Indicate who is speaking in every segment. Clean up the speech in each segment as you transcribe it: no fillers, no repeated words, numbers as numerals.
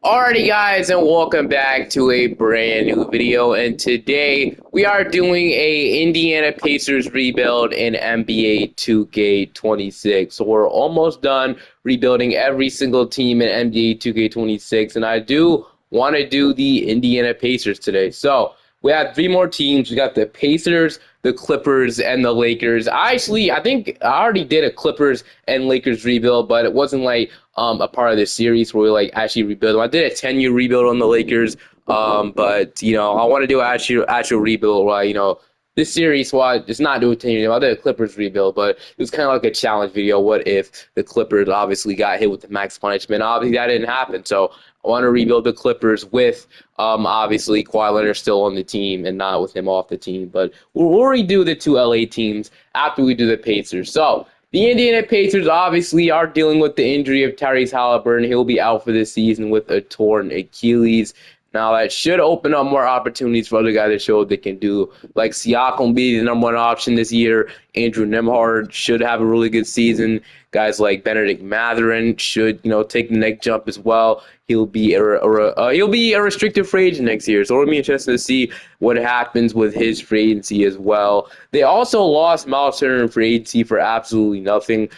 Speaker 1: Alrighty guys, and welcome back to a brand new video, and today we are doing a Indiana Pacers rebuild in NBA 2K26. So we're almost done rebuilding every single team in NBA 2K26, and I do want to do the Indiana Pacers today. So we have three more teams. We got the Pacers, the Clippers, and the Lakers. I think I already did a Clippers and Lakers rebuild, but it wasn't like a part of this series where we like actually rebuild them. I did a 10-year rebuild on the Lakers, but I want to do an actual rebuild where this series, well, it's not doing 10 years. I did a Clippers rebuild, but it was kind of like a challenge video. What if the Clippers obviously got hit with the max punishment? Obviously, that didn't happen. So I want to rebuild the Clippers with obviously Kawhi Leonard still on the team and not with him off the team. But we'll redo the two LA teams after we do the Pacers. So the Indiana Pacers obviously are dealing with the injury of Tyrese Halliburton. He'll be out for this season with a torn Achilles. Now, that should open up more opportunities for other guys to show what they can do. Like Siakam be the number one option this year. Andrew Nembhard should have a really good season. Guys like Benedict Mathurin should, take the next jump as well. He'll be a restricted free agent next year, so it'll be interesting to see what happens with his free agency as well. They also lost Miles Turner in free agency for absolutely nothing.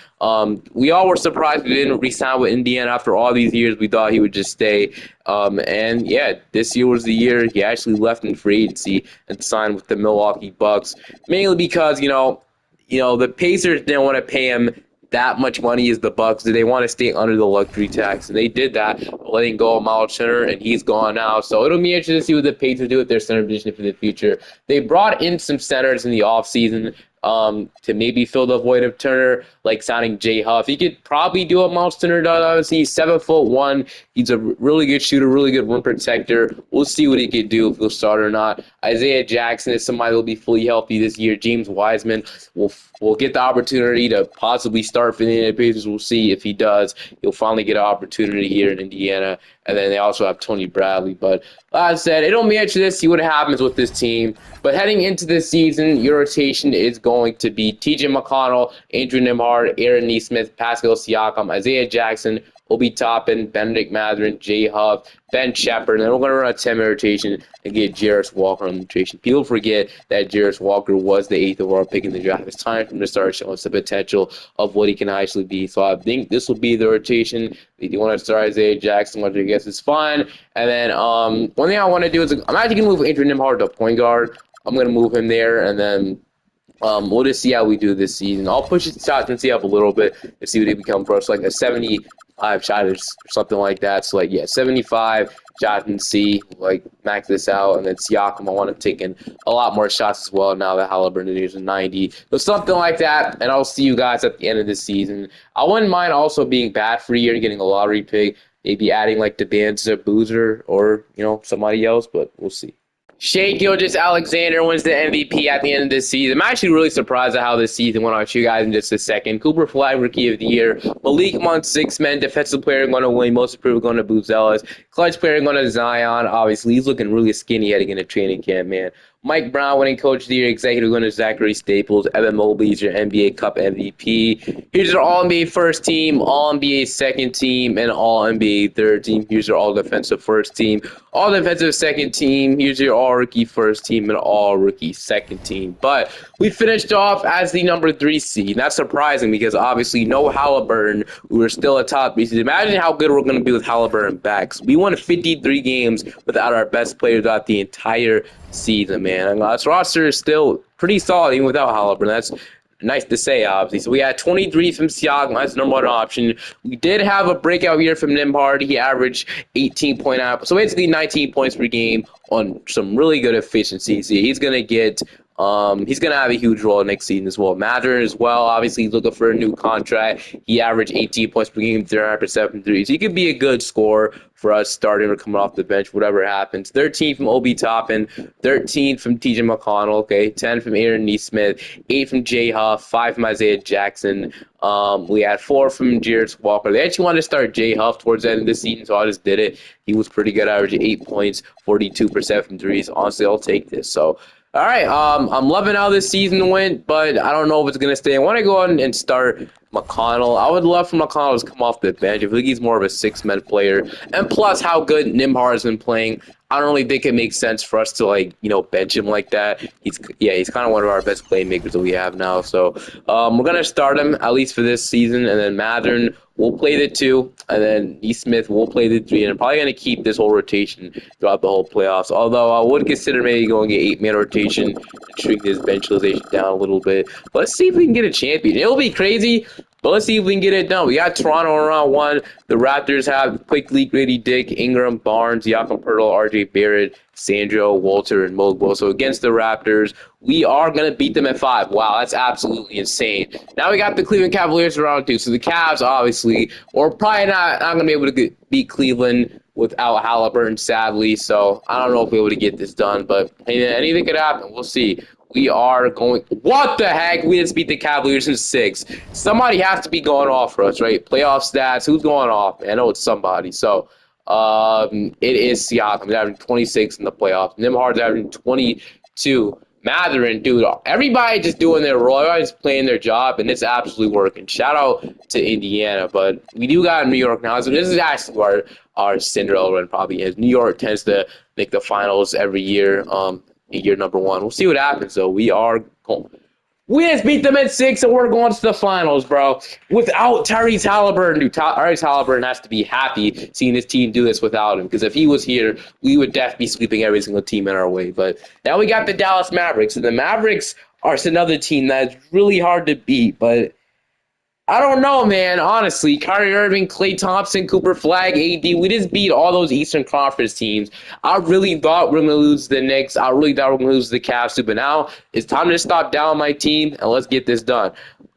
Speaker 1: We all were surprised we didn't re-sign with Indiana after all these years. We thought he would just stay. And yeah, this year was the year he actually left in free agency and signed with the Milwaukee Bucks, mainly because the Pacers didn't want to pay him that much money as the Bucks. Did they want to stay under the luxury tax? And they did that, letting go of Miles Turner, and he's gone now. So it'll be interesting to see what the Pacers do with their center position for the future. They brought in some centers in the offseason to maybe fill the void of Turner, like signing Jay Huff. He could probably do what Miles Turner does. Obviously, he's 7'1". He's a really good shooter, really good rim protector. We'll see what he can do, if he'll start or not. Isaiah Jackson is somebody that will be fully healthy this year. James Wiseman will get the opportunity to possibly start for the Indiana Pacers. We'll see if he does. He'll finally get an opportunity here in Indiana. And then they also have Tony Bradley. But like I said, it'll be interesting to see what happens with this team. But heading into this season, your rotation is going to be T.J. McConnell, Andrew Nembhard, Aaron Nesmith, Pascal Siakam, Isaiah Jackson, Obi Toppin, Benedict Mathurin, Jay Huff, Ben Shepherd, and then we're going to run a 10-man rotation and get Jarris Walker on the rotation. People forget that Jarris Walker was the 8th overall pick in the draft. It's time for him to start showing us the potential of what he can actually be. So I think this will be the rotation. If you want to start Isaiah Jackson, which I guess is fine. And then one thing I want to do is I'm actually going to move Andrew Nembhard to point guard. I'm going to move him there, and then we'll just see how we do this season. I'll push his shots and see up a little bit and see what he becomes for us, like a 75 shot or something like that. So, 75 shots and see, max this out. And then Siakam, I want him taking a lot more shots as well now that Halliburton is a 90. So, something like that. And I'll see you guys at the end of the season. I wouldn't mind also being bad for a year and getting a lottery pick, maybe adding the bands to Boozer or, somebody else, but we'll see. Shai Gilgeous-Alexander wins the MVP at the end of this season. I'm actually really surprised at how this season went. I'll show you guys in just a second. Cooper Flag, Rookie of the Year. Malik Monk, 6-man. Defensive player going to win. Most improved going to Boots Ellis. Clutch player going to Zion. Obviously, he's looking really skinny heading into training camp, man. Mike Brown winning Coach of the Year, executive going to Zachary Staples. Evan Mobley's your NBA Cup MVP. Here's your All-NBA first team, All-NBA second team, and All-NBA third team. Here's your All-Defensive first team, All-Defensive second team. Here's your All-Rookie first team and All-Rookie second team. But we finished off as the number 3 seed. That's surprising because obviously no Halliburton. We were still a top 3 seed. Imagine how good we're going to be with Halliburton back. We won 53 games without our best players throughout the entire season, man. And this roster is still pretty solid even without Halliburton. That's nice to say, obviously. So we had 23 from Siakam. That's the number one option. We did have a breakout year from Nembhard. He averaged 18.9, so basically 19 points per game on some really good efficiency. So he's going to get he's going to have a huge role next season as well. Mathurin as well, obviously he's looking for a new contract. He averaged 18 points per game, 39% from threes. He could be a good scorer for us starting or coming off the bench, whatever happens. 13 from Obi Toppin, 13 from T.J. McConnell, 10 from Aaron Nesmith, 8 from Jay Huff, 5 from Isaiah Jackson. We had 4 from Jarris Walker. They actually wanted to start Jay Huff towards the end of the season, so I just did it. He was pretty good, averaging 8 points, 42% from threes. Honestly, I'll take this. So, all right, I'm loving how this season went, but I don't know if it's going to stay. I want to go on and start McConnell. I would love for McConnell to come off the bench. I think he's more of a six-man player. And plus, how good Nimhar has been playing, I don't really think it makes sense for us to bench him like that. He's kind of one of our best playmakers that we have now. So we're gonna start him at least for this season, and then Mathern will play the two, and then Smith will play the three, and I'm probably gonna keep this whole rotation throughout the whole playoffs. Although I would consider maybe going an eight-man rotation and shrink this bench utilization down a little bit. But let's see if we can get a champion. It'll be crazy. But let's see if we can get it done. We got Toronto in round one. The Raptors have Quickly, Grady Dick, Ingram, Barnes, Jakob Pertl, RJ Barrett, Sandro, Walter, and Mogul. So against the Raptors, we are going to beat them at 5. Wow, that's absolutely insane. Now we got the Cleveland Cavaliers in round 2. So the Cavs, obviously, we're probably not going to be able to beat Cleveland without Halliburton, sadly. So I don't know if we'll be able to get this done. But hey, anything could happen. We'll see. We are going. What the heck? We just beat the Cavaliers in 6. Somebody has to be going off for us, right? Playoff stats. Who's going off? I know it's somebody. So it is Siakam. He's averaging 26 in the playoffs. Nimhard's averaging 22. Matherin, dude, everybody just doing their role. Everybody's playing their job, and it's absolutely working. Shout out to Indiana, but we do got New York now. So this is actually our Cinderella run probably is. New York tends to make the finals every year. In year number 1. We'll see what happens, though. We just beat them at 6, and we're going to the finals, bro. Without Tyrese Halliburton, dude. Tyrese Halliburton has to be happy seeing his team do this without him, because if he was here, we would definitely be sweeping every single team in our way. But now we got the Dallas Mavericks, and the Mavericks are another team that's really hard to beat, but I don't know, man. Honestly, Kyrie Irving, Klay Thompson, Cooper Flag, AD, we just beat all those Eastern Conference teams. I really thought we were going to lose the Knicks. I really thought we were going to lose the Cavs too. But now it's time to stop down my team and let's get this done.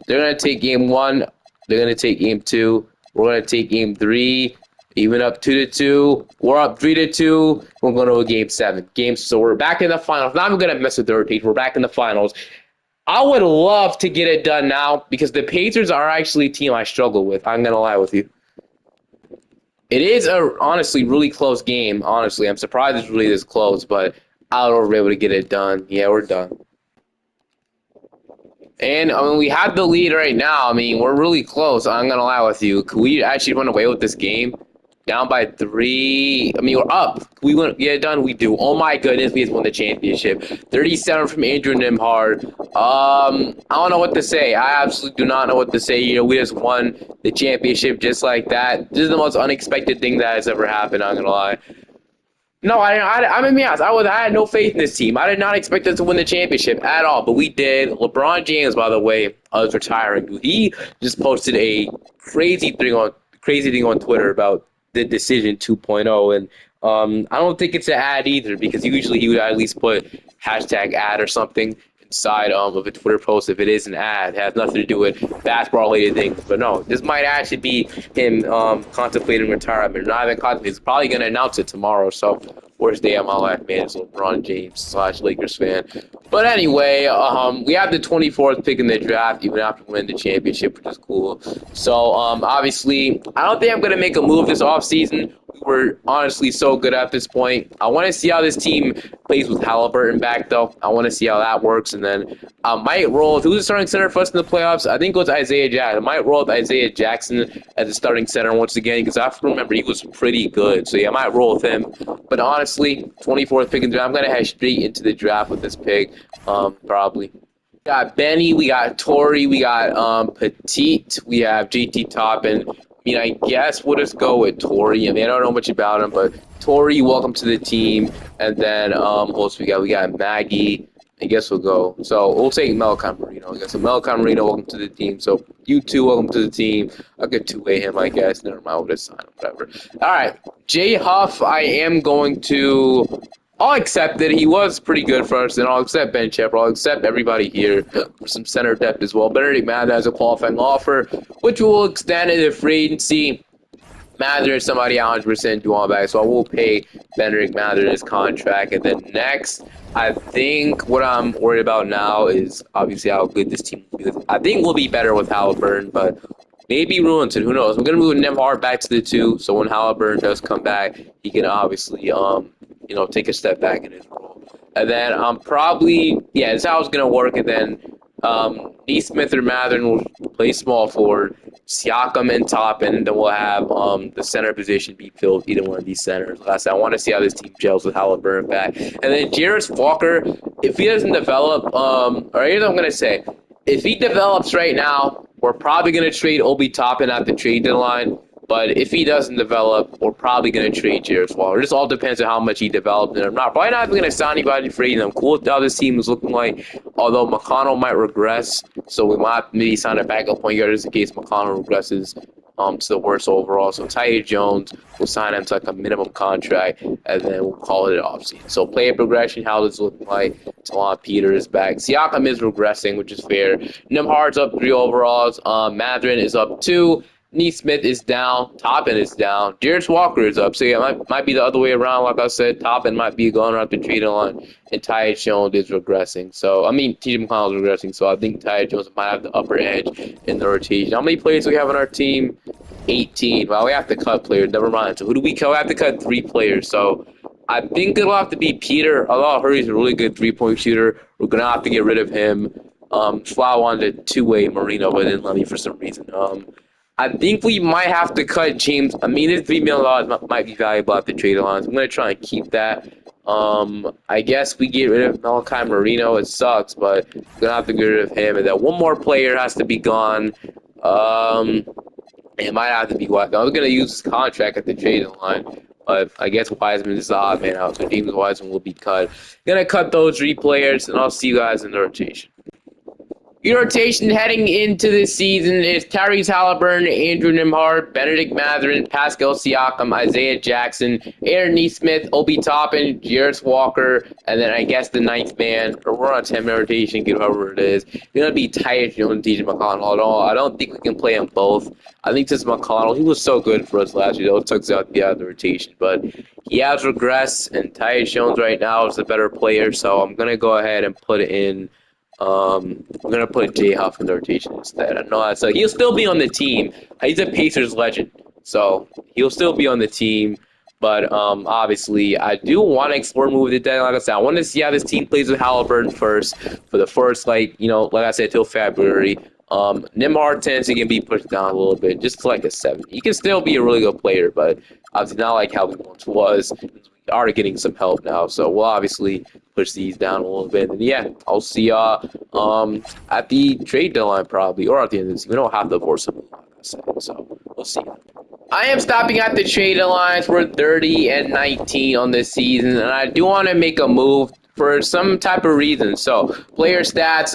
Speaker 1: They're going to take game 1. They're going to take game 2. We're going to take game 3. Even up 2-2. We're up 3-2. We're going to a game 7. So we're back in the finals. Not even going to mess with the rotation. We're back in the finals. I would love to get it done now because the Pacers are actually a team I struggle with. I'm going to lie with you. It is a honestly really close game. Honestly, I'm surprised it's really this close, but I don't know if we're able to get it done. Yeah, we're done. And I mean, we have the lead right now. I mean, we're really close. I'm going to lie with you. Could we actually run away with this game? Down by 3. I mean, we're up. We want to get it done. We do. Oh my goodness, we just won the championship. 37 from Andrew Nimhard. I don't know what to say. I absolutely do not know what to say. We just won the championship just like that. This is the most unexpected thing that has ever happened. I'm gonna lie. No, I'm gonna be honest. I had no faith in this team. I did not expect us to win the championship at all, but we did. LeBron James, by the way, is retiring. He just posted a crazy thing on Twitter about the decision 2.0, and I don't think it's an ad either because usually he would at least put hashtag ad or something inside of a Twitter post if it is an ad. It has nothing to do with basketball-related things. But no, this might actually be him contemplating retirement. Not even contemplating. He's probably going to announce it tomorrow. So, worst day of my life, man. It's LeBron James / Lakers fan. But anyway, we have the 24th pick in the draft, even after winning the championship, which is cool. So, obviously, I don't think I'm going to make a move this offseason. We're honestly so good at this point. I want to see how this team plays with Halliburton back, though. I want to see how that works. And then I might roll. Who's the starting center for us in the playoffs? I think it was Isaiah Jackson. I might roll with Isaiah Jackson as the starting center once again because I remember he was pretty good. So, yeah, I might roll with him. But honestly, 24th pick in the draft, I'm going to head straight into the draft with this pick, probably. We got Benny, we got Torrey, we got Petite, we have JT Toppin. I mean, I guess we'll just go with Torrey. I mean, I don't know much about him, but Torrey, welcome to the team. And then who else we got? We got Maggie. I guess we'll go. So we'll take Mel Camarino. I guess so Mel Camarino, welcome to the team. So you two, welcome to the team. I'll get two-way him, I guess. Never mind, we'll just sign him, whatever. All right, Jay Huff, I am going to. I'll accept it. He was pretty good for us, and I'll accept Ben Shepard. I'll accept everybody here for some center depth as well. Benedict Mather has a qualifying offer, which will extend into free agency. Mather is somebody 100% do on back, so I will pay Benedict Mather his contract. And then next, I think what I'm worried about now is obviously how good this team will be. I think we'll be better with Halliburton, but maybe Rulinton. Who knows? We're gonna move Nemhard back to the 2, so when Halliburton does come back, he can obviously take a step back in his role. And then probably, yeah, that's how it's going to work. And then Neesmith or Mathurin will play small forward. Siakam and Toppin, and then we'll have the center position be filled either one of these centers. Like I said, I want to see how this team gels with Halliburton back. And then Jarris Walker, if he doesn't develop, or here's what I'm gonna say, if he develops right now, we're probably gonna trade Obi Toppin at the trade deadline. But if he doesn't develop, we're probably going to trade Jarris Walker. It just all depends on how much he developed. And I'm not probably not going to sign anybody for it. I'm cool with how this team is looking like. Although McConnell might regress, so we might maybe sign a backup point guard just in case McConnell regresses to the worst overall. So Tyus Jones, we'll sign him to like a minimum contract, and then we'll call it an offseason. So player progression, how does it look like? Talon Peter is back. Siakam is regressing, which is fair. Nimhard's up 3 overalls. Mathurin is up 2. Neesmith is down. Toppin is down. Jarris Walker is up. So yeah, it might be the other way around. Like I said, Toppin might be going around the trade line, and Tyus Jones is regressing. So I mean, TJ McConnell is regressing. So I think Tyus Jones might have the upper edge in the rotation. How many players do we have on our team? 18. Well, we have to cut players. Never mind. So who do we cut? We have to cut 3 players. So I think it'll have to be Peter. Although Hurry's a really good 3-point shooter, we're gonna have to get rid of him. Fly wanted 2-way Marino, but didn't let me for some reason. I think we might have to cut James. I mean, his $3 million might be valuable at the trade lines. I'm going to try and keep that. I guess we get rid of Malachi Marino. It sucks, but we're going to have to get rid of him. And then one more player has to be gone. It might have to be Wiseman. I was going to use his contract at the trade line, but I guess Wiseman is the odd man out. So James Wiseman will be cut. Going to cut those 3 players, and I'll see you guys in the rotation. Your rotation heading into this season is Tyrese Halliburton, Andrew Nembhard, Benedict Mathurin, Pascal Siakam, Isaiah Jackson, Aaron Neesmith, Obi Toppin, Jarris Walker, and then I guess the 9th man, or we're on a 10-man rotation, get whoever it is. It's going to be Tyus Jones and TJ McConnell at all. I don't think we can play them both. I think this McConnell, he was so good for us last year. Those took us out of the rotation, but he has regressed, and Tyus Jones right now is the better player, so I'm going to go ahead and put it in. I'm gonna put J Huff in the rotation instead. I know that's like he'll still be on the team. He's a Pacers legend, so he'll still be on the team. But obviously, I do want to explore move the deadline. Like I said, I want to see how this team plays with Halliburton first for the first like I said till February. Nembhard tends to be pushed down a little bit, just to like a 7. He can still be a really good player, but obviously not like how he once was. We are getting some help now, so we'll obviously push these down a little bit. And yeah, I'll see y'all at the trade deadline probably, or at the end of the season. We don't have to force something like I said, so we'll see. I am stopping at the trade deadlines. We're 30-19 on this season, and I do want to make a move for some type of reason. So, player stats,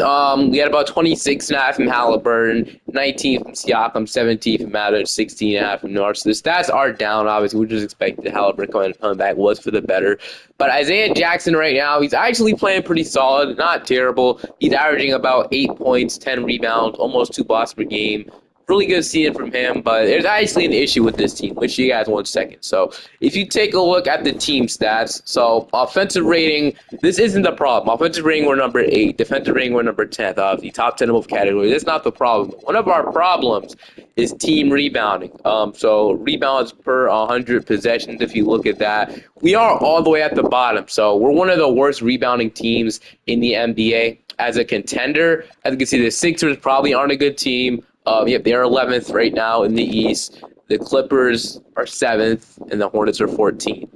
Speaker 1: we had about 26.5 from Halliburton, 19 from Siakam, 17 from Mather, 16.5 from North. So the stats are down, obviously. We just expected Halliburton coming back was for the better. But Isaiah Jackson right now, he's actually playing pretty solid, not terrible. He's averaging about 8 points, 10 rebounds, almost 2 blocks per game. Really good seeing from him, but there's actually an issue with this team, which you guys 1 second. So if you take a look at the team stats, so offensive rating, this isn't the problem. Offensive rating, we're number 8. Defensive rating, we're number 10th. Obviously, top 10 in both categories. That's not the problem. One of our problems is team rebounding. So rebounds per 100 possessions, if you look at that, we are all the way at the bottom. So we're one of the worst rebounding teams in the NBA. As a contender, as you can see, the Sixers probably aren't a good team. Yep, they are 11th right now in the East. The Clippers are 7th, and the Hornets are 14th.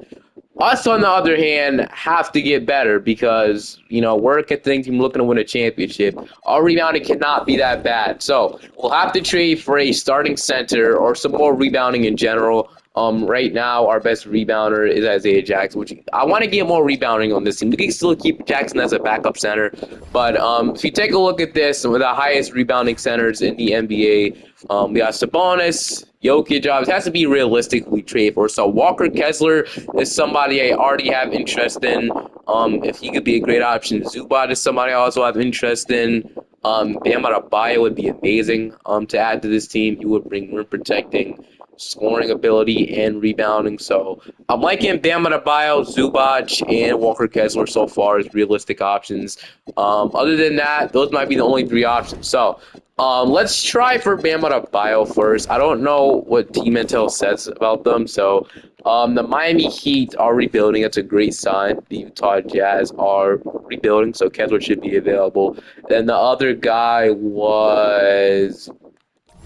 Speaker 1: Us, on the other hand, have to get better because, we're a contending team looking to win a championship. Our rebounding cannot be that bad. So we'll have to trade for a starting center or some more rebounding in general. Right now, our best rebounder is Isaiah Jackson, which I want to get more rebounding on this team. We can still keep Jackson as a backup center, but if you take a look at this, with the highest rebounding centers in the NBA, we got Sabonis, Jokic. It has to be realistic we trade for. So Walker Kessler is somebody I already have interest in. If he could be a great option. Zubac is somebody I also have interest in. Bam Adebayo would be amazing to add to this team. He would bring rim protecting, scoring ability, and rebounding. So I'm liking Bam Adebayo, Zubac, and Walker Kessler so far as realistic options. Other than that, those might be the only 3 options. So let's try for Bam Adebayo first. I don't know what Team Intel says about them, so The Miami Heat are rebuilding. That's a great sign. The Utah Jazz are rebuilding, so Kessler should be available. Then the other guy was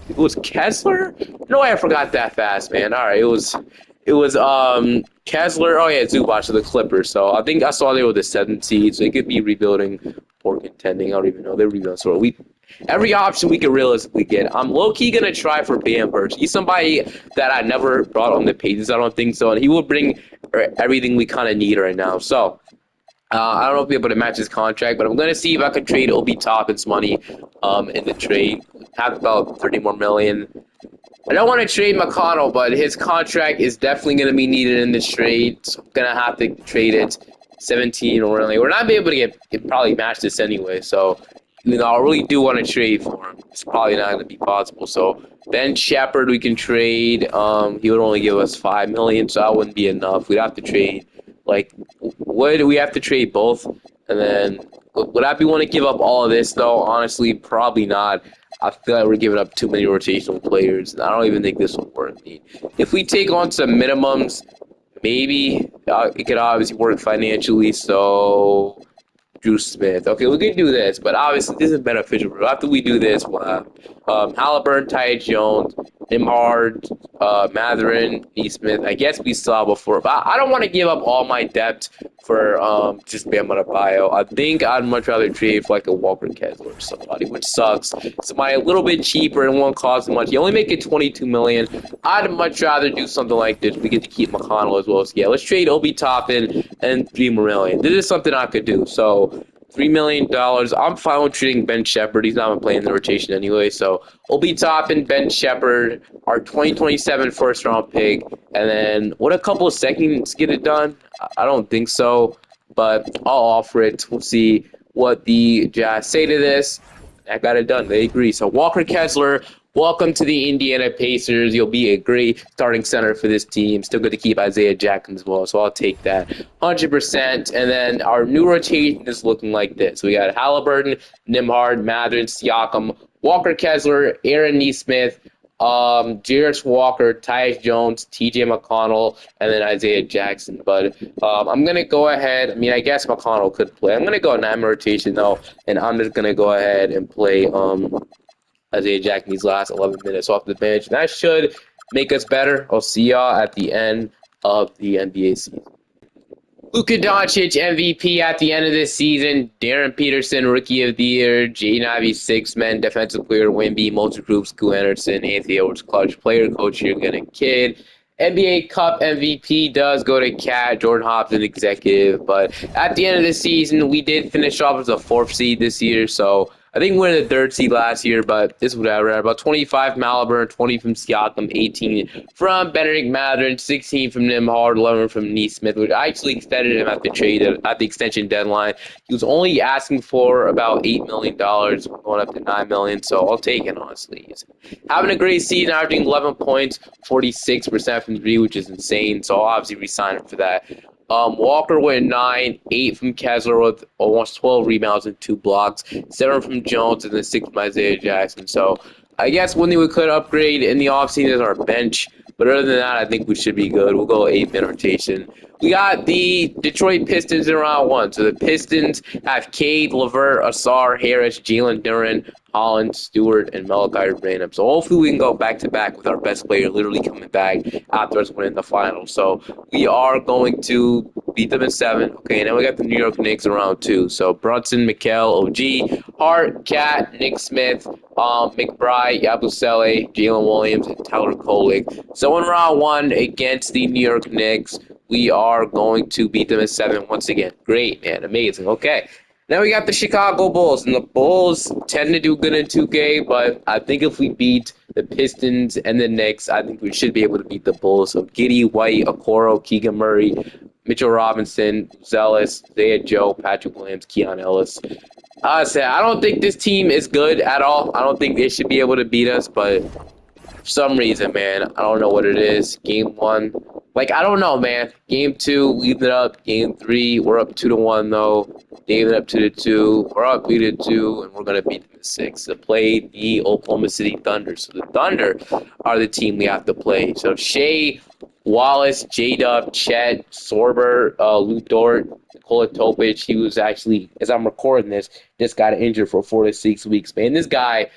Speaker 1: it was Kessler? No way I forgot that fast, man. All right, it was Kessler. Oh yeah, Zubac to the Clippers. So I think I saw they were the seventh seed, so they could be rebuilding or contending. I don't even know. They're rebuilding. So we every option we could realistically get. I'm low key gonna try for Bam Burst. He's somebody that I never brought on the pages. I don't think so, and he will bring everything we kind of need right now. So. I don't know if I'll be able to match his contract, but I'm going to see if I can trade Obi Toppin's money in the trade. Have about 30 more million. I don't want to trade McConnell, but his contract is definitely going to be needed in this trade. So I'm going to have to trade it 17 or really. We're not be able to get probably match this anyway. So, I really do want to trade for him. It's probably not going to be possible. So, Ben Shepherd, we can trade. He would only give us 5 million, so that wouldn't be enough. We'd have to trade, like, what do we have to trade both? And then, would I be want to give up all of this, though? Honestly, probably not. I feel like we're giving up too many rotational players, and I don't even think this will work. If we take on some minimums, maybe it could obviously work financially. So, Drew Smith. Okay, we can do this, but obviously this is beneficial. After we do this, we'll have Halliburton, Tyus Jones, Nimhard, Matherin, Neesmith. I guess we saw before, but I don't want to give up all my depth for just Bam Adebayo. I think I'd much rather trade for like a Walker Kessler or somebody, which sucks. Somebody a little bit cheaper and won't cost as much. You only make it 22 million. I'd much rather do something like this. We get to keep McConnell as well. So yeah, let's trade Obi Toppin and 3 million. This is something I could do. So $3 million. I'm fine with trading Ben Shepherd. He's not been playing in the rotation anyway. So Obi Toppin, Ben Shepherd, our 2027 first round pick, and then would a couple of seconds get it done? I don't think so, but I'll offer it. We'll see what the Jazz say to this. I got it done. They agree. So Walker Kessler, welcome to the Indiana Pacers. You'll be a great starting center for this team. Still good to keep Isaiah Jackson as well, so I'll take that 100%. And then our new rotation is looking like this. We got Halliburton, Nimhard, Mathurin, Siakam, Walker Kessler, Aaron Neesmith, Jarris Walker, Tyus Jones, TJ McConnell, and then Isaiah Jackson. But I'm going to go ahead. I mean, I guess McConnell could play. I'm going to go 9 rotation, though, and I'm just going to go ahead and play Isaiah Jackson these last 11 minutes off the bench. And that should make us better. I'll see y'all at the end of the NBA season. Luka Doncic MVP at the end of this season. Darren Peterson Rookie of the Year. Jaden Ivey Six-Man Defensive Player Wemby. Multi-Group Scoot Anderson. Anthony Edwards Clutch Player Coach here getting kid. NBA Cup MVP does go to Cat, Jordan Hobson Executive. But at the end of the season, we did finish off as a 4th seed this year. So I think we're in the 3rd seed last year, but it's whatever. About 25 from Halliburton, 20 from Siakam, 18 from Benedict Mathurin, 16 from Nimhard, 11 from Neesmith, which I actually extended him at the extension deadline. He was only asking for about $8 million, going up to $9 million, so I'll take it, honestly. He's having a great season, averaging 11 points, 46% from 3, which is insane, so I'll obviously resign him for that. Walker went 9, 8 from Kessler with almost 12 rebounds and 2 blocks, 7 from Jones, and then 6 from Isaiah Jackson. So I guess one thing we could upgrade in the offseason is our bench. But other than that, I think we should be good. We'll go 8-man rotation. We got the Detroit Pistons in round 1. So the Pistons have Cade, LeVert, Asar, Harris, Jalen Duren, Holland, Stewart, and Malachi Branham. So hopefully we can go back-to-back with our best player literally coming back after us winning the final. So we are going to beat them in 7. Okay, and then we got the New York Knicks in round 2. So Brunson, Mikal, OG, Hart, Cat, Nick Smith, McBride, Yabusele, Jalen Williams, and Tyler Kolek. So in round 1 against the New York Knicks, we are going to beat them in 7 once again. Great, man. Amazing. Okay. Now we got the Chicago Bulls, and the Bulls tend to do good in 2K, but I think if we beat the Pistons and the Knicks, I think we should be able to beat the Bulls. So Giddy, White, Okoro, Keegan Murray, Mitchell Robinson, Zealous, Zaya Joe, Patrick Williams, Keon Ellis. I don't think this team is good at all. I don't think they should be able to beat us, but for some reason, man, I don't know what it is. Game 1, I don't know, man. Game 2, leave it up. Game 3, we're up 2-1 though. Leave it up 2-2. We're up 3-2, and we're gonna beat them in 6 to play the Oklahoma City Thunder. So the Thunder are the team we have to play. So Shea Wallace, J-Dub, Chet, Sorber, Lou Dort, Nikola Topic. He was actually, as I'm recording this, just got injured for 4 to 6 weeks. Man, this guy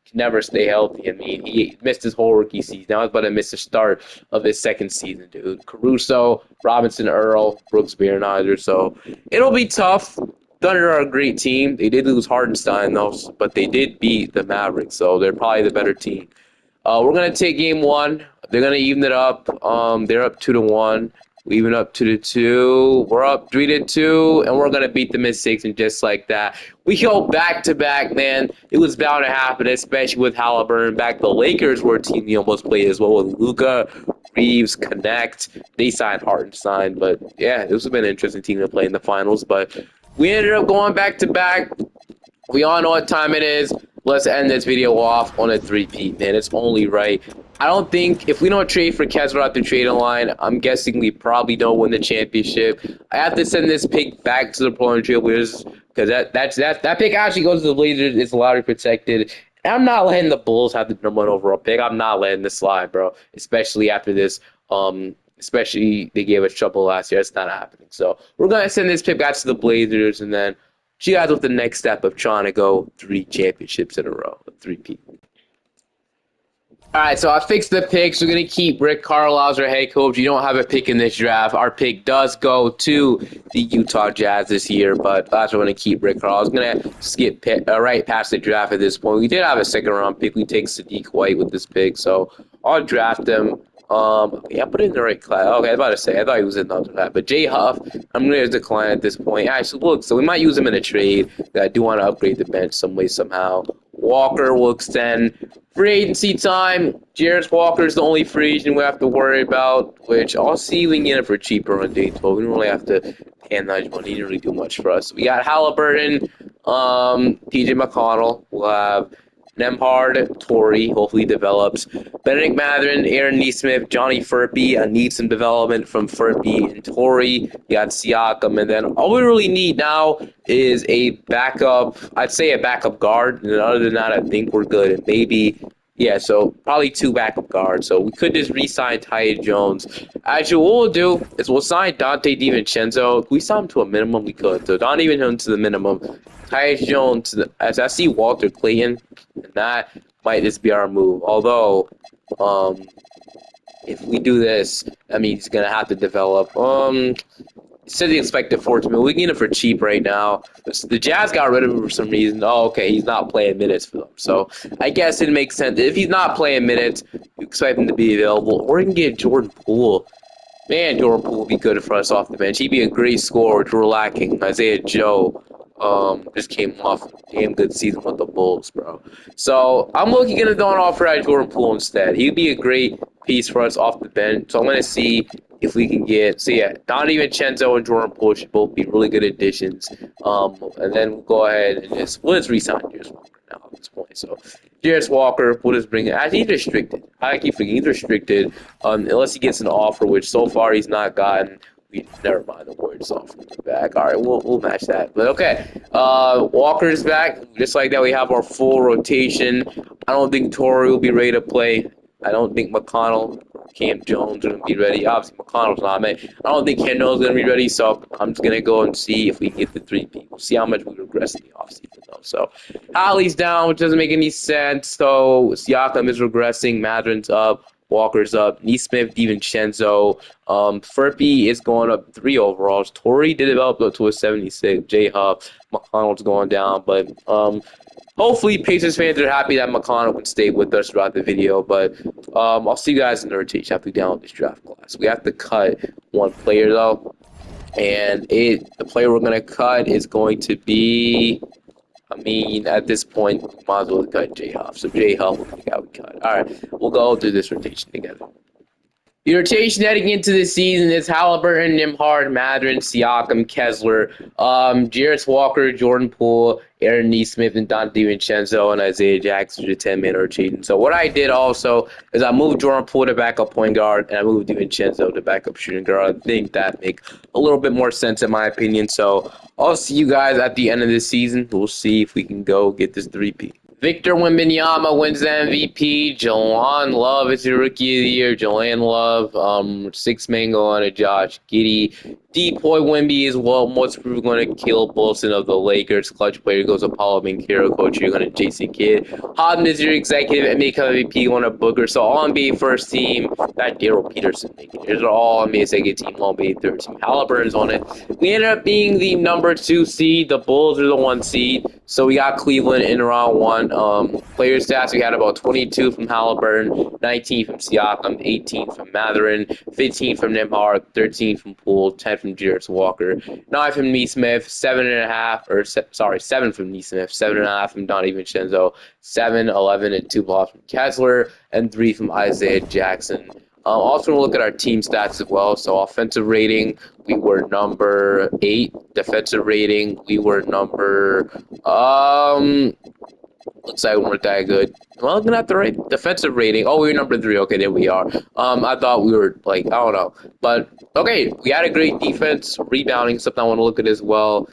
Speaker 1: can never stay healthy. I mean, he missed his whole rookie season. Now he's about to miss the start of his second season, dude. Caruso, Robinson, Earl, Brooks, Beernizer. So it'll be tough. Thunder are a great team. They did lose Hardenstein, though, but they did beat the Mavericks, so they're probably the better team. We're gonna take game one. They're gonna even it up. They're up 2-1. We even up 2-2. We're up 3-2, and we're gonna beat them in six, and just like that, we go back to back. Man, it was bound to happen, especially with Halliburton back. The Lakers were a team they almost played as well with Luka, Reeves, Connect. They signed Hartenstein, but yeah, this has been an interesting team to play in the finals. But we ended up going back to back. We all know what time it is. Let's end this video off on a three-peat, man. It's only right. I don't think if we don't trade for Kessler at the trading line, I'm guessing we probably don't win the championship. I have to send this pick back to the Portland Trailblazers because that pick actually goes to the Blazers. It's lottery protected. And I'm not letting the Bulls have the #1 overall pick. I'm not letting this slide, bro. Especially after this. Especially they gave us trouble last year. It's not happening. So we're gonna send this pick back to the Blazers, and then you guys with the next step of trying to go 3 championships in a row, 3-peat. All right, so I fixed the picks. We're going to keep Rick Carlisle as our head coach. You don't have a pick in this draft. Our pick does go to the Utah Jazz this year, but that's what we're going to keep Rick Carlisle. I was going to skip right past the draft at this point. We did have a second-round pick. We take Sadiq White with this pick, so I'll draft him. Yeah, I put it in the right class. Okay, I was about to say, I thought he was in the other class. But Jay Huff, I'm going to decline at this point. Actually, look, so we might use him in a trade. I do want to upgrade the bench some way, somehow. Walker will extend free agency time. Jarris Walker is the only free agent we have to worry about, which I'll see if we can get it for cheaper on day 12. We don't really have to pay him that much money. He didn't really do much for us. We got Halliburton, TJ McConnell. We'll have Nemhard, Torrey, hopefully develops. Benedict Mathurin, Aaron Neesmith, Johnny Furpey. I need some development from Furpey and Torrey. You got Siakam. And then all we really need now is a backup, I'd say a backup guard. And other than that, I think we're good. And maybe, yeah, so probably 2 backup guards. So we could just re-sign Tyus Jones. Actually, what we'll do is we'll sign Dante DiVincenzo. If we sign him to a minimum, we could. So Dante DiVincenzo to the minimum. Tyus Jones, as I see Walter Clayton, and that might just be our move. Although, if we do this, I mean, he's going to have to develop. Said the expected $14 million. We can get him for cheap right now. The Jazz got rid of him for some reason. Oh, okay, he's not playing minutes for them. So I guess it makes sense. If he's not playing minutes, you expect him to be available. Or you can get Jordan Poole. Man, Jordan Poole would be good for us off the bench. He'd be a great scorer, which we're lacking. Isaiah Joe just came off a damn good season with the Bulls, bro. So I'm looking at an offer at Jordan Poole instead. He'd be a great piece for us off the bench. So I'm going to see if we can get, so yeah, Donnie Vincenzo and Jordan Poole should both be really good additions. And then we'll go ahead and we'll just re-sign Jarris Walker now at this point. So Jarris Walker, we'll just bring it. Actually, he's restricted. I keep forgetting he's restricted unless he gets an offer, which so far he's not gotten. Never mind, the Warriors offer back. All right, we'll match that. But okay, Walker's back. Just like that, we have our full rotation. I don't think Torrey will be ready to play. I don't think McConnell, Cam Jones are going to be ready. Obviously, McConnell's not, man. I don't think Kendall's going to be ready, so I'm just going to go and see if we can get the 3 people. See how much we regress in the offseason, though. So, Hallie's down, which doesn't make any sense. So, Siakam is regressing. Mathurin's up. Walker's up. Neesmith, DiVincenzo. Furpey is going up 3 overalls. Torrey did develop up to a 76. J Huff. McConnell's going down, but hopefully, Pacers fans are happy that McConnell can stay with us throughout the video. But I'll see you guys in the rotation after we download this draft class. We have to cut 1 player, though. And the player we're going to cut is going to be, I mean, at this point, we might as well cut J Huff. So J Huff will be the guy we cut. All right, we'll go through this rotation together. The rotation heading into the season is Halliburton, Nembhard, Mathurin, Siakam, Kessler, Jarris Walker, Jordan Poole, Aaron Neesmith, and Dante DiVincenzo, and Isaiah Jackson to 10-man rotation. So what I did also is I moved Jordan Poole to backup point guard, and I moved DiVincenzo to backup shooting guard. I think that makes a little bit more sense in my opinion. So I'll see you guys at the end of this season. We'll see if we can go get this 3-peat. Victor Wembanyama wins the MVP. Jalan Love is the Rookie of the Year. Jalan Love, six-man goal on a Josh Giddey. Depoy Wemby as well. Most people going to kill Bolson of the Lakers. Clutch player goes Apollo Banchero. Coach, you're going to Jason Kidd. Harden is your executive NBA MVP on a Booker. So all NBA first team. That Daryl Peterson. These are all NBA second team. All NBA third team. Halliburton's on it. We ended up being the number 2 seed. The Bulls are the 1 seed. So we got Cleveland in round 1. Player stats, we had about 22 from Halliburton, 19 from Siakam, 18 from Matherin, 15 from Nembhard, 13 from Poole, 10 from Jarrett Walker, 9 from Neesmith, 7 from Neesmith, 7.5 from Donnie Vincenzo, 7, 11, and 2 blocks from Kessler, and 3 from Isaiah Jackson. Also, look at our team stats as well. So, offensive rating, we were number 8. Defensive rating, we were number looks like we weren't that good. Well, looking at the right defensive rating. Oh, we were number 3. Okay, there we are. I thought we were like, I don't know, but okay, we had a great defense, rebounding, something I want to look at as well.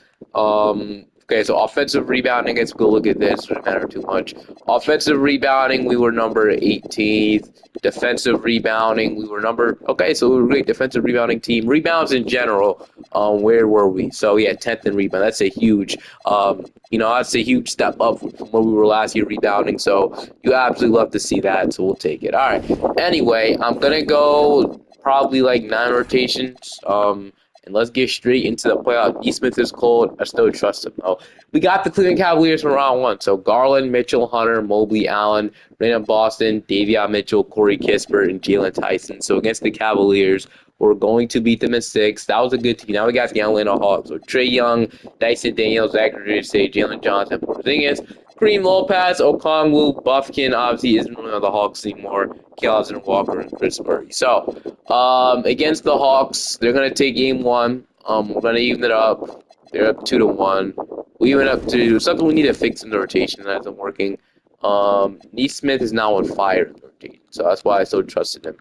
Speaker 1: Okay, so offensive rebounding, let's go look at this. Doesn't matter too much. Offensive rebounding, we were number 18th. Defensive rebounding, we were number. Okay, so we were a great defensive rebounding team. Rebounds in general, where were we? So yeah, 10th in rebound. That's a huge, that's a huge step up from where we were last year rebounding. So you absolutely love to see that. So we'll take it. All right. Anyway, I'm gonna go probably like 9 rotations. And let's get straight into the playoff. E. Smith is cold. I still trust him, though. We got the Cleveland Cavaliers from round 1. So Garland, Mitchell, Hunter, Mobley, Allen, Brandon Boston, Davion Mitchell, Corey Kispert, and Jalen Tyson. So against the Cavaliers, we're going to beat them in 6. That was a good team. Now we got the Atlanta Hawks. So Trae Young, Dyson Daniels, Zachary Say, Jalen Johnson, Porzingis, Kareem Lopez, Okongwu, Buffkin obviously isn't really on the Hawks anymore. Kelvin Walker and Chris Murray. So against the Hawks, they're gonna take game 1. We're gonna even it up. They're up 2-1. We went up to something we need to fix in the rotation that isn't working. Neesmith is now on fire in the rotation, so that's why I so trusted him.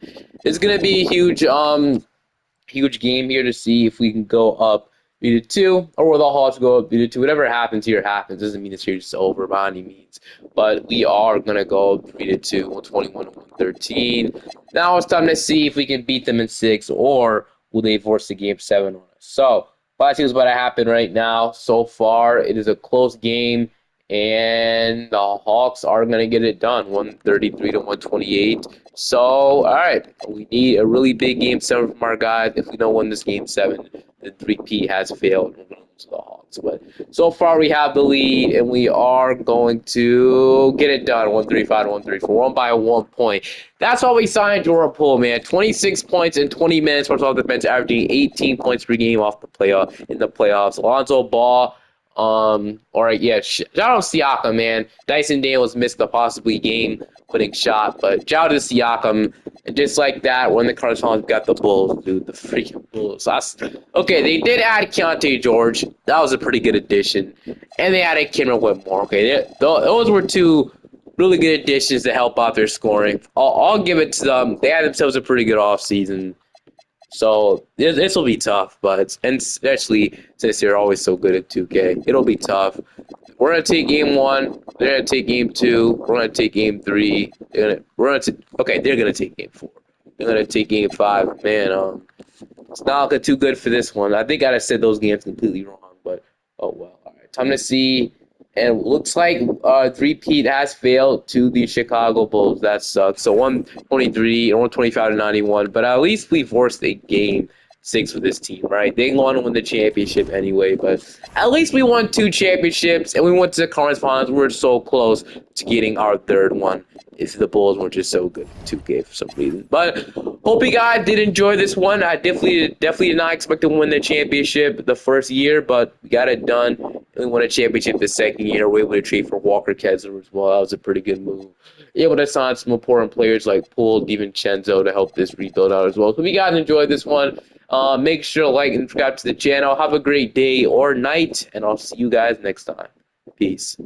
Speaker 1: It's gonna be a huge game here to see if we can go up 3-2, or will the Hawks go up 3-2. Whatever happens here happens. Doesn't mean the series is over by any means. But we are gonna go 3-2, 121-113. Now it's time to see if we can beat them in 6, or will they force the game 7 on us. So let's see what's about to happen right now. So far, it is a close game, and the Hawks are gonna get it done, 133-128. So, all right, we need a really big game 7 from our guys. If we don't win this game 7, the 3P has failed. We're going to lose to the Hawks. But so far, we have the lead, and we are going to get it done, 135-134. We're on by 1 point. That's why we signed Jordan Poole, man. 26 points in 20 minutes for off defense, averaging 18 points per game off the playoffs. Alonzo Ball. Shout out Siakam, man. Dyson Daniels missed the possibly game-winning shot, but shout out to Siakam. And just like that, when the Cardinals got the Bulls, dude, the freaking Bulls. Okay, they did add Keontae George. That was a pretty good addition. And they added Cameron Whitmore. Okay, those were 2 really good additions to help out their scoring. I'll give it to them. They had themselves a pretty good offseason. So this will be tough, and especially since they're always so good at 2K, it'll be tough. We're gonna take game 1. They're gonna take game 2. We're gonna take game 3. They're gonna take game 4. They're gonna take game 5. Man, it's not looking too good for this one. I think I said those games completely wrong, but oh well. All right, time to see. And it looks like 3-peat has failed to the Chicago Bulls. That sucks. So 123 or 125-91. But at least we forced a game 6 with this team, right? They want to win the championship anyway, but at least we won 2 championships, and we went to the conference finals. We're so close to getting our 3rd one if the Bulls weren't just so good at 2K for some reason. But hope you guys did enjoy this one. I definitely did not expect to win the championship the first year, but we got it done. We won a championship the second year. We were able to trade for Walker Kessler as well. That was a pretty good move. Able to sign some important players like Poole, DiVincenzo to help this rebuild out as well. So if you guys enjoyed this one, make sure to like and subscribe to the channel. Have a great day or night, and I'll see you guys next time. Peace.